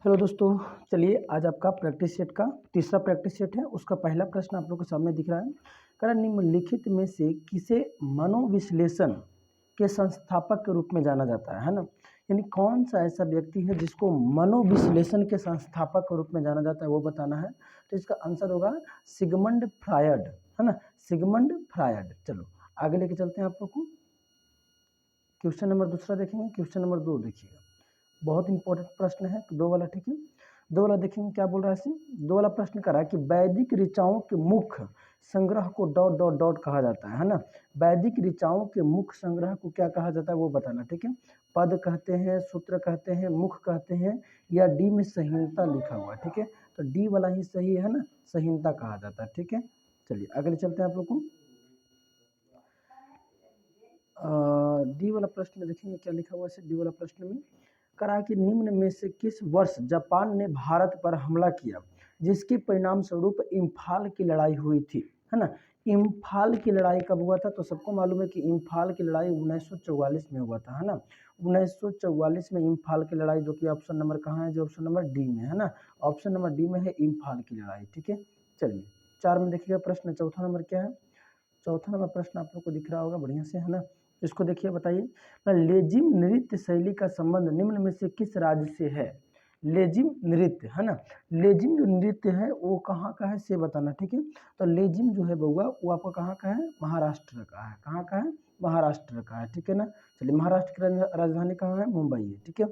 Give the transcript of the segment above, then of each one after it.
Hello दोस्तों, चलिए आज आपका प्रैक्टिस सेट का तीसरा प्रैक्टिस सेट है। उसका पहला प्रश्न आप लोग के सामने दिख रहा है। कह रहा निम्नलिखित में से किसे मनोविश्लेषण के संस्थापक के रूप में जाना जाता है ना। यानी कौन सा ऐसा व्यक्ति है जिसको मनोविश्लेषण के संस्थापक के रूप में जाना जाता है वो बताना है। तो इसका आंसर होगा सिगमंड फ्रायड, है ना, सिगमंड फ्रायड। चलो आगे लेके चलते हैं आप लोग को। क्वेश्चन नंबर दूसरा देखेंगे, क्वेश्चन नंबर 2 देखिएगा, बहुत इंपॉर्टेंट प्रश्न है। तो 2 वाला ठीक है, 2 वाला देखेंगे क्या बोल रहा है। 2 वाला प्रश्न कर रहा है कि वैदिक ऋचाओं के मुख्य संग्रह को डॉट डॉट डॉट कहा जाता है ना। वैदिक ऋचाओं के मुख्य संग्रह को क्या कहा जाता है वो बताना, ठीक है। पद कहते हैं, सूत्र कहते हैं, मुख कहते हैं, या डी में संहीनता लिखा हुआ, ठीक है। तो डी वाला ही सही है ना, संहीनता कहा जाता है, ठीक है। चलिए अगले चलते हैं आप लोग को। डी वाला प्रश्न देखेंगे क्या लिखा हुआ है। डी वाला प्रश्न में करा कि निम्न में से किस वर्ष जापान ने भारत पर हमला किया जिसके परिणाम स्वरूप इम्फाल की लड़ाई हुई थी, है ना। इम्फाल की लड़ाई कब हुआ था? तो सबको मालूम है कि इम्फाल की लड़ाई 1944 में हुआ था, है ना। 1944 में इम्फाल की लड़ाई, जो कि ऑप्शन नंबर कहाँ है, जो ऑप्शन नंबर डी में है ना। ऑप्शन नंबर डी में है इम्फाल की लड़ाई, ठीक है। चलिए 4 में देखिएगा प्रश्न, चौथा नंबर क्या है। चौथा नंबर प्रश्न आप लोग को दिख रहा होगा बढ़िया से, है ना। इसको देखिए, बताइए लेजिम नृत्य शैली का संबंध निम्न में से किस राज्य से है। लेजिम नृत्य, है ना, लेजिम जो नृत्य है वो कहाँ का है से बताना, ठीक है। तो लेजिम जो है बउआ वो आपका कहाँ का है, महाराष्ट्र का है। कहाँ का है, महाराष्ट्र का है, ठीक है ना। चलिए महाराष्ट्र की राजधानी कहाँ है, मुंबई है, ठीक है।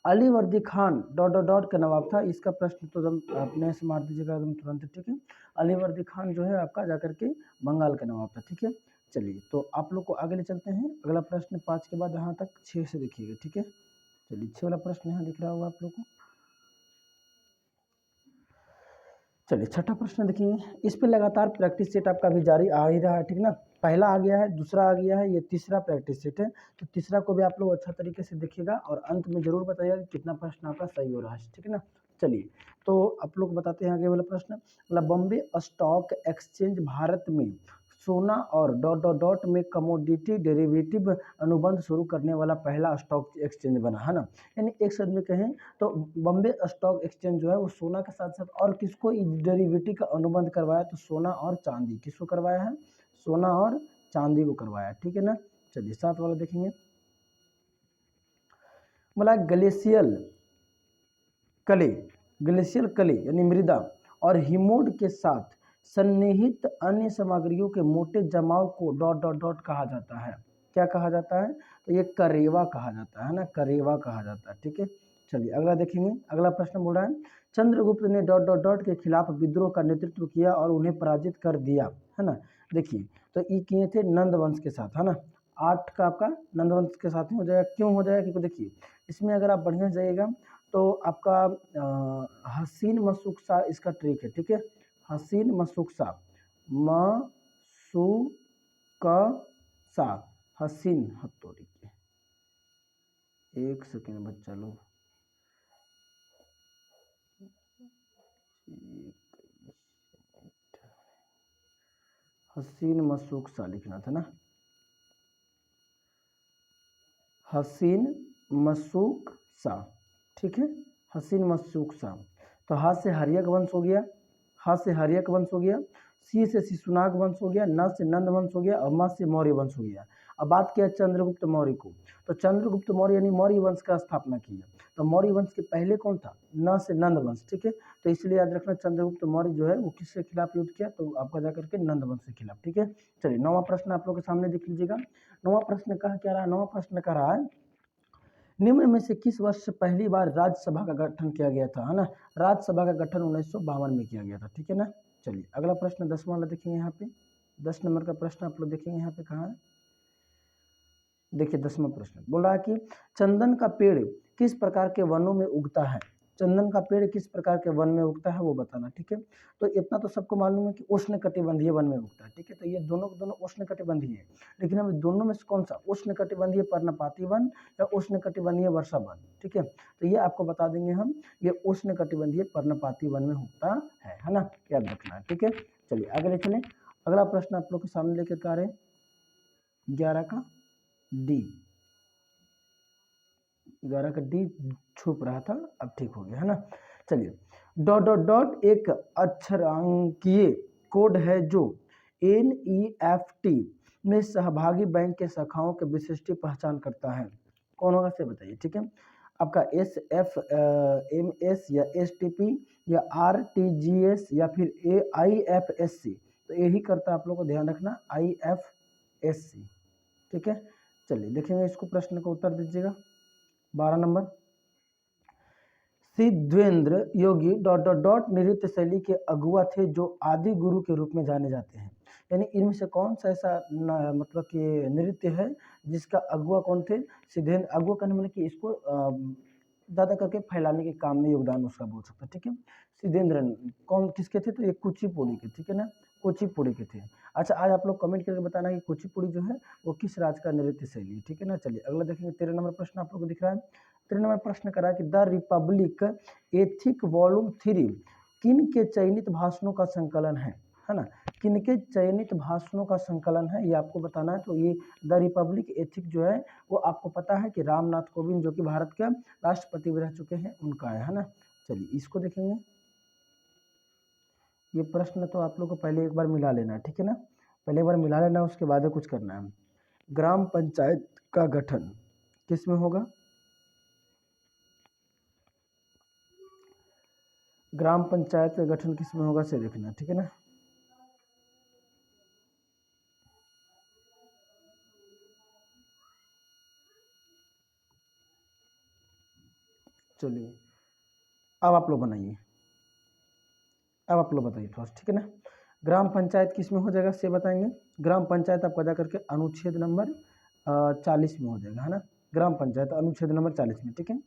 Alivardi Khan dot dot dot का नवाब था। इसका प्रश्न तो एकदम अपने से मार दीजिएगा एकदम तुरंत, ठीक है। अलीवर्दी खान जो है आपका जाकर के बंगाल का नवाब था, ठीक है। चलिए तो आप लोग को आगे ले चलते हैं। अगला प्रश्न 5 के बाद यहाँ तक 6 से देखिएगा, ठीक है। चलिए 6 वाला प्रश्न यहाँ दिख रहा होगा आप लोग को। चलिए छठा प्रश्न देखिए, इस पे लगातार प्रैक्टिस सेट आपका भी जारी आ ही रहा है, ठीक ना। पहला आ गया है, दूसरा आ गया है, ये तीसरा प्रैक्टिस सेट है। तो तीसरा को भी आप लोग अच्छा तरीके से देखिएगा और अंत में जरूर बताइएगा कि कितना प्रश्न आपका सही हो रहा है, ठीक है ना। चलिए तो आप लोग बताते हैं आगे वाला प्रश्न। मतलब बॉम्बे स्टॉक एक्सचेंज भारत में सोना और डॉट डॉट डॉट में कमोडिटी डेरिवेटिव अनुबंध शुरू करने वाला पहला स्टॉक एक्सचेंज बना, है ना। यानी एक शब्द में कहें तो बॉम्बे स्टॉक एक्सचेंज जो है वो सोना के साथ साथ और किसको डेरिवेटिव का अनुबंध करवाया, तो सोना और चांदी। किसको करवाया है, सोना और चांदी को करवाया, ठीक है ना। चलिए 7 वाला देखेंगे। बोला ग्लेशियल कले यानी मृदा और हिमोड के साथ सन्निहित अन्य सामग्रियों के मोटे जमाव को डॉट डॉट डॉट कहा जाता है। क्या कहा जाता है, तो ये करेवा कहा जाता है ना, करेवा कहा जाता है, ठीक है। चलिए अगला देखेंगे। अगला प्रश्न बोल रहा है चंद्रगुप्त ने डॉट डॉट डॉट के खिलाफ विद्रोह का नेतृत्व किया और उन्हें पराजित कर दिया, है ना। देखिए तो ये किए थे नंद वंश के साथ, है ना। 8 का आपका नंद वंश के साथ ही हो जाएगा। क्यों हो जाएगा, क्योंकि देखिए इसमें अगर आप बढ़िया जाइएगा तो आपका हसीन मसुकसा इसका ट्रिक है, ठीक है। हसीन मसुकसा, मसुकसा, हसीन हथौड़ी के। एक सेकेंड बच्चा लोग, हसीन मसुकसा लिखना था ना, हसीन मसुकसा, ठीक है। हसीन मसुकसा। तो हा से हरियक वंश हो गया, हा से हरियक वंश हो गया, सी से शिशुनाग वंश हो गया, न से नंद वंश हो गया और म से मौर्य वंश हो गया। अब बात किया चंद्रगुप्त मौर्य को, तो चंद्रगुप्त मौर्य यानी मौर्य वंश का स्थापना किया। तो मौर्य वंश के पहले कौन था, न से नंद वंश, ठीक है। तो इसलिए याद रखना चंद्रगुप्त मौर्य जो है वो किसके खिलाफ युद्ध किया, तो आपका जाकर के नंद वंश के खिलाफ, ठीक है। चलिए 9वां प्रश्न आप लोग के सामने देख लीजिएगा। 9वां प्रश्न कहा क्या रहा है, 9वां प्रश्न कह रहा है निम्न में से किस वर्ष से पहली बार राज्यसभा का गठन किया गया था, है ना। राज्यसभा का गठन 1952 में किया गया था, ठीक है ना। चलिए अगला प्रश्न 10वां वाला देखेंगे यहाँ पे। 10 नंबर का प्रश्न आप लोग देखेंगे यहाँ पे कहाँ है। देखिए 10वां प्रश्न बोल रहा है कि चंदन का पेड़ किस प्रकार के वनों में उगता है। चंदन का पेड़ किस प्रकार के वन में उगता है वो बताना, ठीक है। तो इतना तो सबको मालूम है कि उष्णकटिबंधीय वन में उगता है, ठीक है। तो ये दोनों दोनों उष्णकटिबंधीय है, लेकिन हम दोनों में से कौन सा, उष्णकटिबंधीय पर्णपाती वन या उष्णकटिबंधीय वर्षा वन, ठीक है। तो ये आपको बता देंगे हम, ये उष्णकटिबंधीय पर्णपाती वन में उगता है ना, याद रखना है, ठीक है। चलिए आगे ले चलें। अगला प्रश्न आप लोग के सामने लेकर आ रहे हैं 11 का डी। 11 का डी छुप रहा था, अब ठीक हो गया है ना। चलिए, डॉट डॉट डॉट एक अक्षरांकीय कोड है जो NEFT में सहभागी बैंक के शाखाओं के विशिष्ट पहचान करता है। कौन होगा से बताइए, ठीक है। आपका SFMS या STP या RTGS या फिर IFSC, तो यही करता है, आप लोग को ध्यान रखना IFSC, ठीक है। चलिए देखेंगे इसको, प्रश्न का उत्तर दीजिएगा। 12 नंबर, सिद्धेंद्र योगी डॉट डॉट डॉट नृत्य शैली के अगुआ थे जो आदि गुरु के रूप में जाने जाते हैं। यानी इनमें से कौन सा ऐसा मतलब कि नृत्य है जिसका अगुआ कौन थे? सिद्धेंद्र। अगुआ करने मतलब कि इसको ज़्यादा करके फैलाने के काम में योगदान उसका बोल सकता है, ठीक है। सिद्धेंद्र कौन किसके थे? तो ये कुचिपुड़ी के, ठीक है ना, कुचिपुड़ी के थे। अच्छा, आज आप लोग कमेंट करके बताना कि कुचिपुड़ी जो है वो किस राज्य का नृत्य शैली है, ठीक है ना। चलिए अगला देखेंगे, 13 नंबर प्रश्न आप लोग को दिख रहा है। 13 नंबर प्रश्न करा कि द रिपब्लिक एथिक वॉल्यूम 3 किन के चयनित भाषणों का संकलन है ना। किन के चयनित भाषणों का संकलन है, ये आपको बताना है। तो ये द रिपब्लिक एथिक जो है वो आपको पता है कि रामनाथ कोविंद जो कि भारत के राष्ट्रपति भी रह चुके हैं, उनका है ना। चलिए इसको देखेंगे। ये प्रश्न तो आप लोग को पहले एक बार मिला लेना है, ठीक है ना, पहले एक बार मिला लेना, उसके बाद कुछ करना है। ग्राम पंचायत का गठन किस में होगा? ग्राम पंचायत का गठन किस में होगा से देखना, ठीक है ना। चलिए अब आप लोग बनाइए, अब आप लोग बताइए थोड़ा, ठीक है ना। ग्राम पंचायत किस में हो जाएगा से बताएंगे। ग्राम पंचायत आपको जा करके अनुच्छेद नंबर 40 में हो जाएगा, है ना। ग्राम पंचायत अनुच्छेद नंबर 40 में, ठीक है।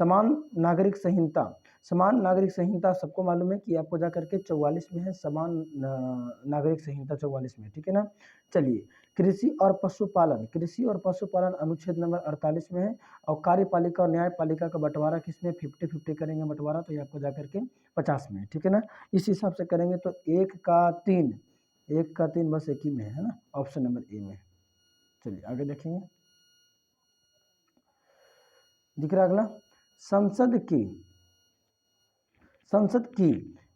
समान नागरिक संहिता, समान नागरिक संहिता सबको मालूम है कि आपको जा करके 44 में है, समान नागरिक संहिता 44 में, ठीक है ना। चलिए, कृषि और पशुपालन, कृषि और पशुपालन अनुच्छेद नंबर 48 में है। और कार्यपालिका और न्यायपालिका का बंटवारा किसमें? 50-50 करेंगे बंटवारा, तो ये आपको जा करके 50 में है, ठीक है ना। इस हिसाब से करेंगे तो 1 का 3, 1 का 3 बस एक ही में है ना, ऑप्शन नंबर ए में। चलिए आगे देखेंगे, दिख रहा अगला, संसद की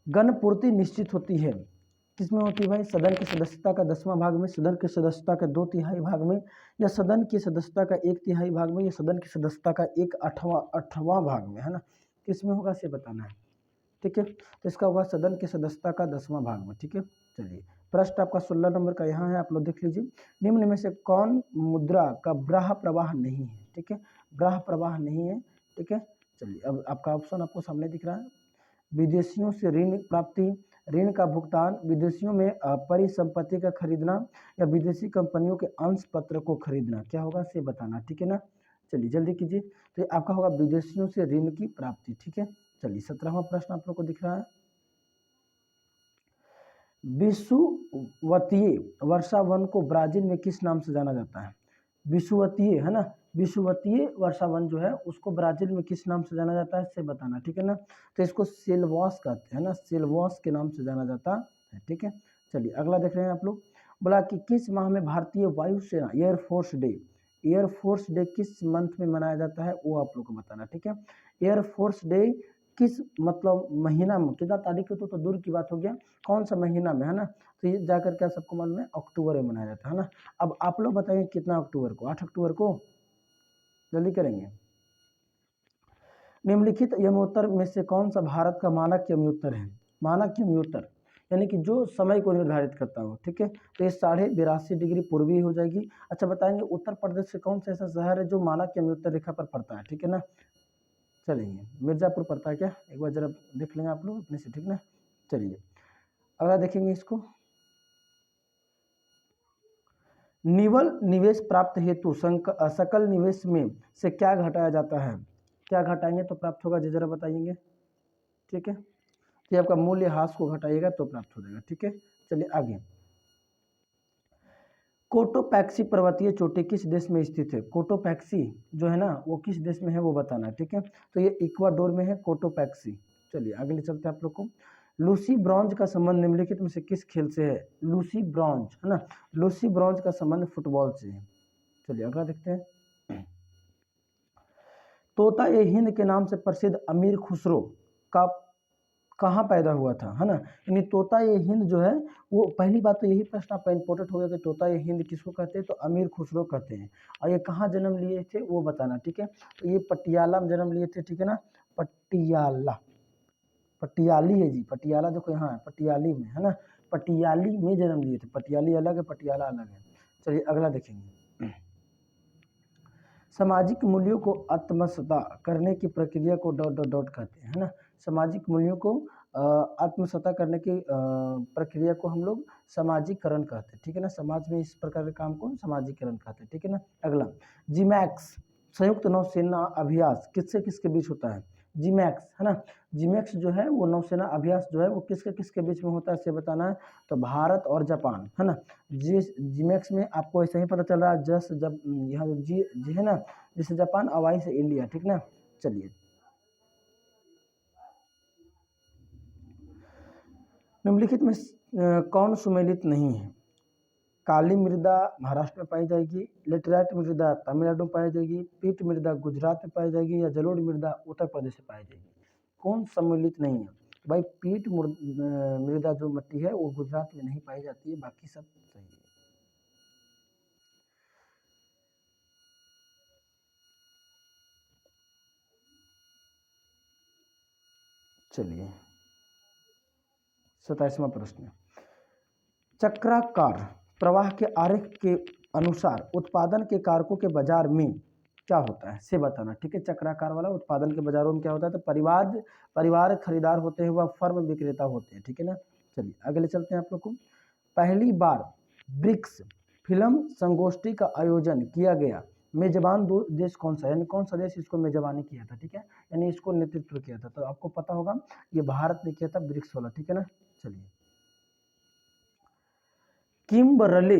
गणपूर्ति निश्चित होती है किसमें होती है भाई? सदन की सदस्यता का 10वां भाग में, सदन की सदस्यता का 2/3 भाग में, या सदन की सदस्यता का 1/3 भाग में, या सदन की सदस्यता का 1/8वां भाग में, है ना। किसमें होगा से बताना है, ठीक है। तो इसका होगा सदन की सदस्यता का 10वां भाग में, ठीक है। चलिए प्रश्न आपका 16 नंबर का यहाँ है, आप लोग देख लीजिए। निम्न में से कौन मुद्रा का ब्राह प्रवाह नहीं है, ठीक है, ब्राह प्रवाह नहीं है, ठीक है। चलिए अब आपका ऑप्शन आपको सामने दिख रहा है। विदेशियों से ऋण प्राप्ति, ऋण का भुगतान, विदेशियों में परिसंपत्ति का खरीदना, या विदेशी कंपनियों के अंश पत्र को खरीदना, क्या होगा से बताना, ठीक है ना। चलिए जल्दी कीजिए, तो ये आपका होगा विदेशियों से ऋण की प्राप्ति, ठीक है। चलिए 17वां प्रश्न आप लोग को दिख रहा है। विषुवतीय वर्षा वन को ब्राजील में किस नाम से जाना जाता है? विषुवतीय, है ना, विषुवतीय वर्षा वन जो है उसको ब्राजील में किस नाम से जाना जाता है से बताना, ठीक है ना। तो इसको सेल्वॉस कहते हैं ना, सेल्वॉस के नाम से जाना जाता है, ठीक है। चलिए अगला देख रहे हैं आप लोग। बोला कि किस माह में भारतीय वायुसेना एयरफोर्स डे, एयरफोर्स डे किस मंथ में मनाया जाता है वो आप लोग को बताना, ठीक है। एयरफोर्स डे किस मतलब महीना में, कितना तारीख को तो दूर की बात हो गया, कौन सा महीना में, है ना। तो ये जाकर के सबको मालूम है अक्टूबर में मनाया जाता है ना। अब आप लोग बताइए कितना अक्टूबर को? 8 अक्टूबर को, जल्दी करेंगे। निम्नलिखित यमोत्तर में से कौन सा भारत का मानक यमोत्तर है? मानक यमोत्तर यानी कि जो समय को निर्धारित करता हो, ठीक है। तो ये 82.5 डिग्री पूर्वी हो जाएगी। अच्छा बताएंगे उत्तर प्रदेश से कौन सा ऐसा शहर है जो मानक यमोत्तर रेखा पर पड़ता है, ठीक है ना। चलेंगे, मिर्जापुर पड़ता है क्या? एक बार जरा देख लेंगे आप लोग अपने से, ठीक ना। चलिए अगला देखेंगे इसको। निवल निवेश प्राप्त हेतु सकल निवेश में से क्या घटाया जाता है? क्या घटाएंगे तो प्राप्त होगा जी, जरा बताइएंगे, ठीक है। तो आपका मूल्य ह्रास को घटाइएगा तो प्राप्त हो जाएगा, ठीक है। चलिए आगे, कोटोपैक्सी पर्वतीय चोटी किस देश में स्थित है? कोटोपैक्सी जो है ना वो किस देश में है वो बताना है, ठीक है। तो ये इक्वाडोर में है कोटोपैक्सी। चलिए आगे चलते हैं आप लोग को। लूसी ब्रॉन्ज का संबंध निम्नलिखित में से किस खेल से है? लूसी ब्रॉन्ज, है ना, लूसी ब्रॉन्ज का संबंध फुटबॉल से है। चलिए अगला देखते हैं। तोता ए हिंद के नाम से प्रसिद्ध अमीर खुसरो का कहाँ पैदा हुआ था, है ना। यानी तोता ये हिंद जो है वो, पहली बात तो यही प्रश्न आपका इंपॉर्टेंट हो गया कि तोता ये हिंद किसको कहते हैं, तो अमीर खुसरो कहते हैं। और ये कहाँ जन्म लिए थे वो बताना, ठीक है। तो ये पटियाला में जन्म लिए थे, ठीक है ना, पटियाला, पटियाली है जी, पटियाला देखो यहाँ है, पटियाली में, है ना, पटियाली में जन्म लिए थे। पटियाली अलग है, पटियाला अलग है। चलिए अगला देखेंगे। सामाजिक मूल्यों को आत्मसता करने की प्रक्रिया को डॉट डॉट डॉट कहते हैं, है ना। सामाजिक मूल्यों को आत्मसता करने की प्रक्रिया को हम लोग सामाजिकरण कहते हैं, ठीक है ना। समाज में इस प्रकार के काम को सामाजिकरण कहते हैं, ठीक है ना। अगला, जीमैक्स संयुक्त नौसेना अभ्यास किससे किसके बीच होता है, जीमैक्स, है ना। जीमैक्स जो है वो नौसेना अभ्यास जो है वो किसके किसके बीच में होता है, इसे बताना है। तो भारत और जापान, है ना। जीमैक्स में आपको ऐसे ही पता चल रहा है, जस्ट जब यहाँ जी जी है ना, जैसे जापान और वाई से इंडिया, ठीक ना। चलिए, निम्नलिखित में कौन सुमेलित नहीं है। काली मृदा महाराष्ट्र में पाई जाएगी, लेटेराइट मृदा तमिलनाडु में पाई जाएगी, पीट मृदा गुजरात में पाई जाएगी, या जलोढ़ मृदा उत्तर प्रदेश में पाई जाएगी। कौन सम्मिलित नहीं है भाई, पीट मृदा जो मिट्टी है वो गुजरात में नहीं पाई जाती है, बाकी सब सही है। चलिए 27वां प्रश्न, चक्राकार प्रवाह के आरेख के अनुसार उत्पादन के कारकों के बाजार में क्या होता है, से बताना, ठीक है। चक्राकार वाला उत्पादन के बाजारों में क्या होता है, तो परिवार खरीदार होते हैं, वह फर्म विक्रेता होते हैं, ठीक है ना। चलिए अगले चलते हैं आप लोग को। पहली बार ब्रिक्स फिल्म संगोष्ठी का आयोजन किया गया मेजबान देश कौन सा, यानी कौन सा देश इसको मेजबानी किया था, ठीक है, यानी इसको नेतृत्व किया था। तो आपको पता होगा ये भारत ने किया था ब्रिक्स वाला, ठीक है ना। चलिए, किम्बरले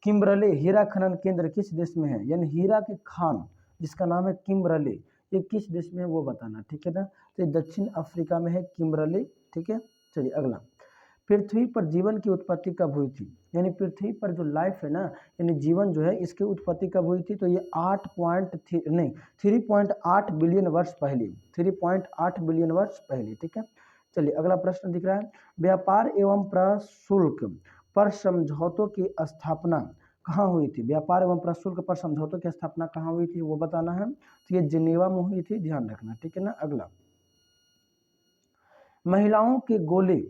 किम्बरले हीरा खनन केंद्र किस देश में है, यानी हीरा के खान जिसका नाम है किम्बरले, ये किस देश में है वो बताना, ठीक है ना। तो ये दक्षिण अफ्रीका में है किम्बरले, ठीक है। चलिए अगला, पृथ्वी पर जीवन की उत्पत्ति कब हुई थी, यानी पृथ्वी पर जो लाइफ है ना, यानी जीवन जो है इसकी उत्पत्ति कब हुई थी, तो ये 3.8 बिलियन वर्ष पहले, 3.8 बिलियन वर्ष पहले, ठीक है। चलिए अगला प्रश्न दिख रहा है, व्यापार एवं प्रशुल्क पर समझौतों की स्थापना कहाँ हुई थी, व्यापार एवं प्रशुल्क पर समझौतों की स्थापना कहाँ हुई थी वो बताना है। तो ये जिनेवा में हुई थी, ध्यान रखना, ठीक है ना। अगला, महिलाओं के गोले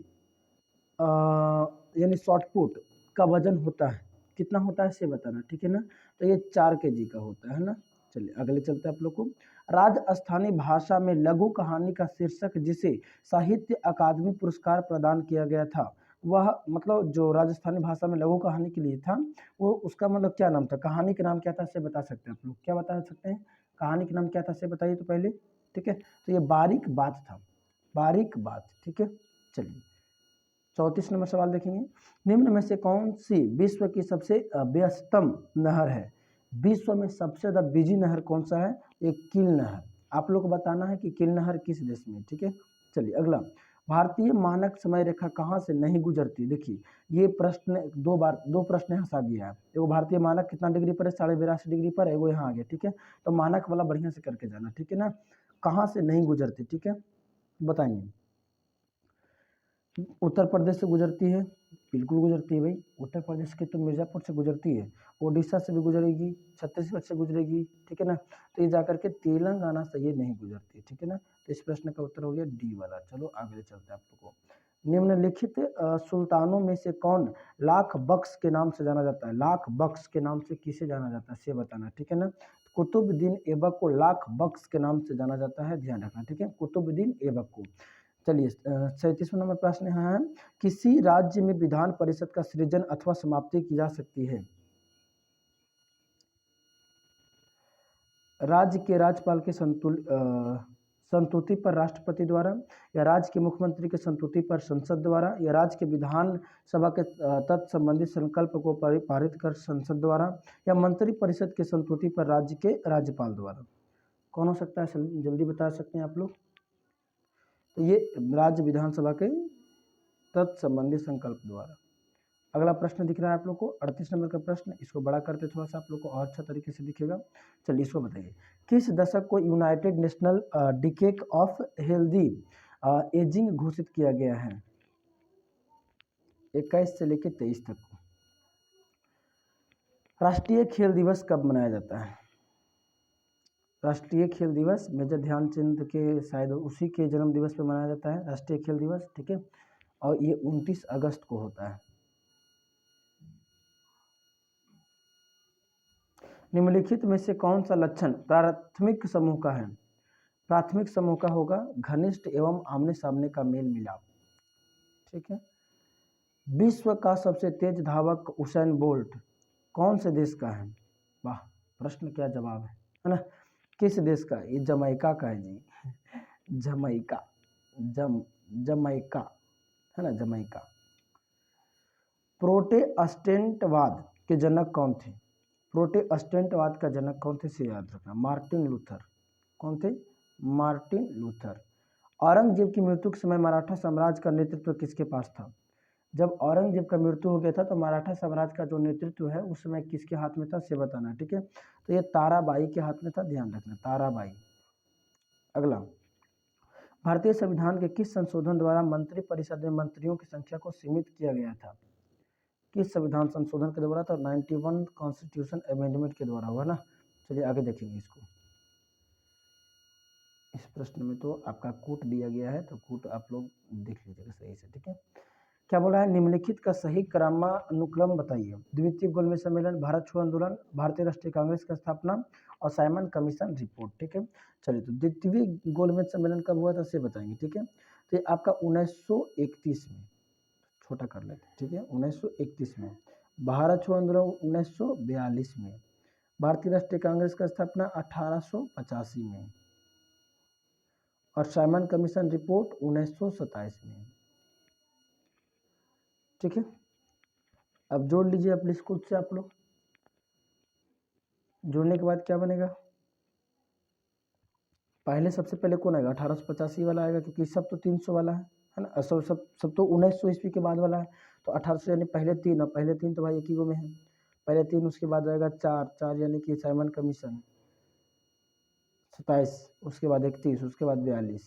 यानी शॉर्टपुट का वजन होता है, कितना होता है इसे बताना, ठीक है ना। तो ये 4 kg का होता है ना। चलिए अगले चलते हैं आप लोग को, राजस्थानी भाषा में लघु कहानी का शीर्षक जिसे साहित्य अकादमी पुरस्कार प्रदान किया गया था, वह मतलब जो राजस्थानी भाषा में लघु कहानी के लिए था वो उसका मतलब क्या नाम था, कहानी का नाम क्या था, इसे बता सकते हैं आप लोग, क्या बता सकते हैं, कहानी का नाम क्या था इसे बताइए तो पहले, ठीक है। तो ये बारीक बात था, बारीक बात, ठीक है। चलिए 34 नंबर सवाल देखेंगे, निम्न में से कौन सी विश्व की सबसे व्यस्तम नहर है, विश्व में सबसे ज़्यादा बिजी नहर कौन सा है, एक कील नहर, आप लोग को बताना है कि कील नहर किस देश में, ठीक है। चलिए अगला, भारतीय मानक समय रेखा कहाँ से नहीं गुजरती, देखिए ये प्रश्न दो प्रश्न हंसा गया है, एगो भारतीय मानक कितना डिग्री पर है, 82.5 डिग्री पर, एगो यहाँ आ गया, ठीक है। तो मानक वाला बढ़िया से करके जाना, ठीक है ना, कहाँ से नहीं गुजरती, ठीक है, बताएंगे। उत्तर प्रदेश से गुजरती है, बिल्कुल गुजरती है भाई, उत्तर प्रदेश के तो मिर्ज़ापुर से गुजरती है, उड़ीसा से भी गुजरेगी, छत्तीसगढ़ से गुजरेगी, ठीक है ना। तो ये जाकर के तेलंगाना से ये नहीं गुजरती, ठीक है ना। तो इस प्रश्न का उत्तर हो गया डी वाला। चलो आगे चलते हैं आप लोग को, निम्नलिखित सुल्तानों में से कौन लाख बख्श के नाम से जाना जाता है, लाख बख्श के नाम से किसे जाना जाता है, से बताना, ठीक है ना। कुतुबुद्दीन ऐबक को लाख बख्श के नाम से जाना जाता है, ध्यान रखना, ठीक है, कुतुबुद्दीन ऐबक को। चलिए 37वां नंबर प्रश्न यहाँ है, किसी राज्य में विधान परिषद का सृजन अथवा समाप्ति की जा सकती है, राज्य के राज्यपाल के संतुति पर राष्ट्रपति द्वारा, या राज्य के मुख्यमंत्री के संतुति पर संसद द्वारा, या राज्य के विधान सभा के तत्संबंधी संकल्प को पारित कर संसद द्वारा, या मंत्री परिषद के संतुति पर राज्य के राज्यपाल द्वारा, कौन हो सकता है, जल्दी बता सकते हैं आप लोग। तो ये राज्य विधानसभा के तत्संबंधी संकल्प द्वारा। अगला प्रश्न दिख रहा है आप लोग को 38 नंबर का प्रश्न, इसको बड़ा करते थोड़ा सा आप लोग को और अच्छा तरीके से दिखेगा। चलिए इसको बताइए, किस दशक को United national decade of healthy ageing घोषित किया गया है? 21 से लेकर 23 तक। राष्ट्रीय खेल दिवस कब मनाया जाता है? राष्ट्रीय खेल दिवस मेजर ध्यानचंद के शायद उसी के जन्म दिवस पे मनाया जाता है राष्ट्रीय खेल दिवस, ठीक है, और ये 29 अगस्त को होता है। निम्नलिखित में से कौन सा लक्षण प्राथमिक समूह का है? प्राथमिक समूह का होगा घनिष्ठ एवं आमने सामने का मेल मिलाप, ठीक है। विश्व का सबसे तेज धावक उसेन बोल्ट कौन से देश का है? वाह, प्रश्न क्या जवाब है ना। किस देश का? ये जमैका का है जी, जमैका, जमैका है ना, जमैका। प्रोटेस्टेंटवाद के जनक कौन थे? प्रोटेस्टेंटवाद का जनक कौन थे से याद रखना, मार्टिन लूथर। कौन थे? Martin Luther. औरंगजेब की मृत्यु के समय मराठा साम्राज्य का नेतृत्व किसके पास था? जब औरंगजेब का मृत्यु हो गया था तो मराठा साम्राज्य का जो नेतृत्व है उस समय किसके हाथ में था से बताना, ठीक है। तो ये ताराबाई के हाथ में था, ध्यान रखना, ताराबाई। अगला, भारतीय संविधान के किस संशोधन द्वारा मंत्री परिषद में मंत्रियों की संख्या को सीमित किया गया था? किस संविधान संशोधन के द्वारा? तो 91 कॉन्स्टिट्यूशन अमेंडमेंट के द्वारा हुआ ना। चलिए आगे देखेंगे इसको। इस प्रश्न में तो आपका कूट दिया गया है, तो कूट आप लोग देख लीजिएगा सही से, ठीक है। क्या बोला है? निम्नलिखित का सही क्रमानुक्रम बताइए। द्वितीय गोलमेज सम्मेलन, भारत छोड़ो आंदोलन, भारतीय राष्ट्रीय कांग्रेस की स्थापना और साइमन कमीशन रिपोर्ट, ठीक है। चलिए, तो द्वितीय गोलमेज सम्मेलन कब हुआ था से बताएंगे, ठीक है। तो ये आपका 1931 में, छोटा कर लेते, ठीक है, 1931 में। भारत छोड़ो आंदोलन 1942 में। भारतीय राष्ट्रीय कांग्रेस का स्थापना 1885 में और साइमन कमीशन रिपोर्ट 1927 में, ठीक है। अब जोड़ लीजिए अपने स्कूल से आप लोग। जोड़ने के बाद क्या बनेगा? पहले सबसे पहले कौन आएगा? 1885 वाला आएगा, क्योंकि सब तो 300 वाला है ना, सब तो 1900 ईस्वी के बाद वाला है। तो 1800 यानी पहले 3, और पहले 3 तो भाई एक ही गो में है, पहले 3, उसके बाद आएगा 4 यानी कि साइमन कमीशन 27, उसके बाद 31, उसके बाद 42।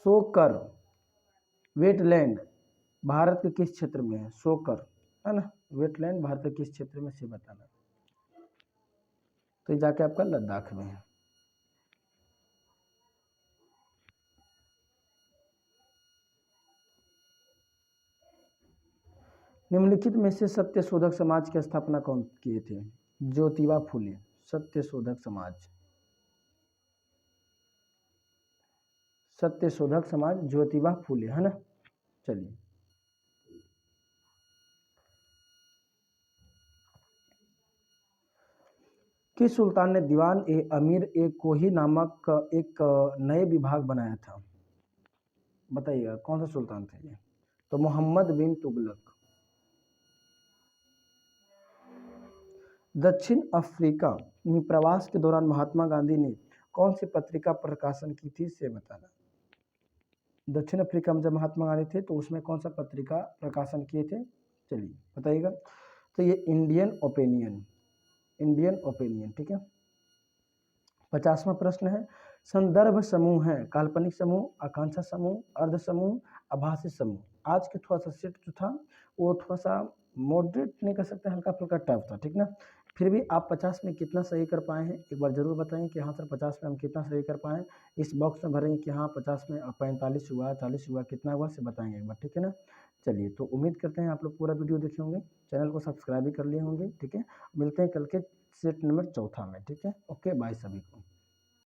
सोकर वेटलैंड भारत के किस क्षेत्र में है? सोकर है ना, वेटलैंड भारत के किस क्षेत्र में से बताना। तो जाके आपका लद्दाख में है। निम्नलिखित में से सत्य शोधक समाज की स्थापना कौन किए थे? ज्योतिबा फुले। सत्य शोधक समाज, सत्य शोधक समाज ज्योतिबा फुले है ना। चलिए, किस सुल्तान ने दीवान ए अमीर ए कोही नामक एक नए विभाग बनाया था? बताइएगा कौन सा सुल्तान थे ये? तो मोहम्मद बिन तुगलक। दक्षिण अफ्रीका में प्रवास के दौरान महात्मा गांधी ने कौन सी पत्रिका प्रकाशन की थी से बताना। दक्षिण अफ्रीका में जब महात्मा गांधी थे तो उसमें कौन सा पत्रिका प्रकाशन किए थे? चलिए बताइएगा। तो ये इंडियन ओपिनियन, इंडियन ओपिनियन, ठीक है। 50वां प्रश्न है, संदर्भ समूह है काल्पनिक समूह, आकांक्षा समूह, अर्ध समूह, आभासी समूह। आज के थोड़ा सा सेट जो था वो थोड़ा सा मॉडरेट नहीं कर सकते, हल्का फुल्का टफ था, ठीक ना। फिर भी आप 50 में कितना सही कर पाए हैं एक बार जरूर बताएं कि हाँ सर 50 में हम कितना सही कर पाए। इस बॉक्स में भरेंगे कि हाँ 50 में 45 हुआ, 40 हुआ, कितना हुआ से बताएंगे एक बार, ठीक है ना। चलिए, तो उम्मीद करते हैं आप लोग पूरा वीडियो देखे होंगे, चैनल को सब्सक्राइब भी कर लिए होंगे, ठीक है। मिलते हैं कल के सेट नंबर 4 में, ठीक है। ओके, बाय सभी को।